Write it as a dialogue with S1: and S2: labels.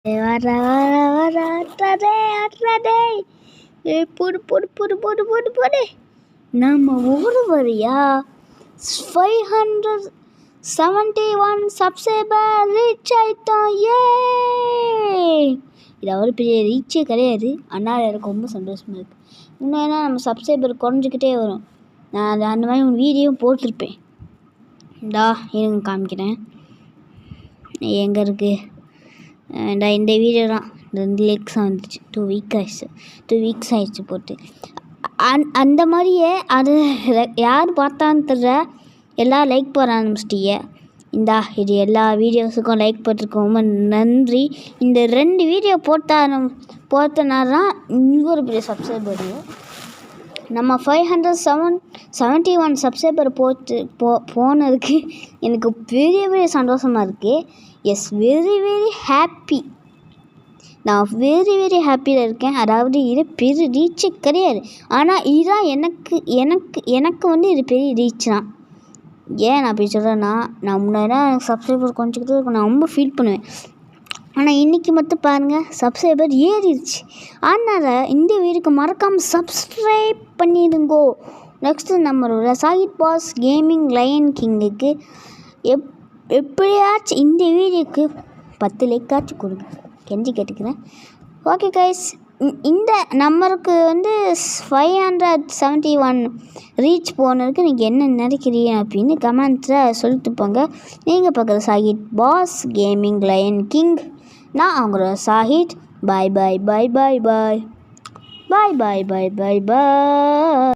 S1: வர வர வர அட்றதே அட்றதே போடு போடு போடு போடு போடு போடு நம்ம ஒருவரையா 571 சப்ஸ்கிரைபர் ரீச் ஆயிட்டோம். ஏ இது ஒரு பெரிய ரீச்சே கிடையாது, ஆனால் எனக்கு ரொம்ப சந்தோஷமாக இருக்குது. இன்னும் என்ன நம்ம சப்ஸ்கிரைபர் குறைஞ்சிக்கிட்டே வரும். நான் அந்த மாதிரி ஒரு வீடியோ போட்டிருப்பேன். இருங்க காமிக்கிறேன் எங்கே இருக்குது. இந்த வீடியோ தான் 2 லைக்ஸ் வந்துச்சு. 2 வீக்ஸ் ஆயிடுச்சு போட்டு. அந்த மாதிரியே அது யார் பார்த்தான்னு தெரியல, எல்லாம் லைக் போட ஆரம்பிச்சிட்டீங்க. இது எல்லா வீடியோஸுக்கும் லைக் போட்டிருக்கோம், ரொம்ப நன்றி. இந்த 2 வீடியோ போட்டனால தான் இன்னொரு பெரிய சப்ஸ்கிரைபர். நம்ம 571 சப்ஸ்கிரைபர் போனதுக்கு எனக்கு பெரிய பெரிய சந்தோஷமாக இருக்குது. Yes, very very happy. நான் வெரி வெரி ஹாப்பியில் இருக்கேன். அதாவது இது பெரிய ரீச்சு கிடையாது, ஆனால் இதுதான் எனக்கு வந்து இது பெரிய ரீச் தான். ஏன் நான் அப்படி சொல்கிறேன்னா, நான் முன்னாடி சப்ஸ்கிரைபர் கொஞ்சிக்கிட்டே இருக்கும், நான் ரொம்ப ஃபீல் பண்ணுவேன். ஆனால் இன்றைக்கி மட்டும் பாருங்கள், சப்ஸ்கிரைபர் ஏறிடுச்சு. அதனால் இந்த வீடியோக்கு மறக்காமல் சப்ஸ்கிரைப் பண்ணிடுங்கோ. நெக்ஸ்ட்டு நம்மளோட சாகித் பாஸ் கேமிங் லயன் கிங்குக்கு எப்படியாச்சும் இந்த வீடியோக்கு 10 லைக்காச்சும் கொடுங்க, கெஞ்சி கேட்டுக்கிறேன். ஓகே கைஸ், இந்த நம்பருக்கு வந்து 571 ரீச் போனதுக்கு நீங்கள் என்ன நினைக்கிறீங்க அப்படின்னு கமெண்ட்ஸில் சொல்லிட்டு போங்க. நீங்கள் பார்க்குற சாகித் பாஸ் கேமிங் லயன் கிங், நான் அவங்களோட சாகித். பாய் பாய் பாய் பாய் பாய் பாய் பாய் பாய் பாய் பாய்.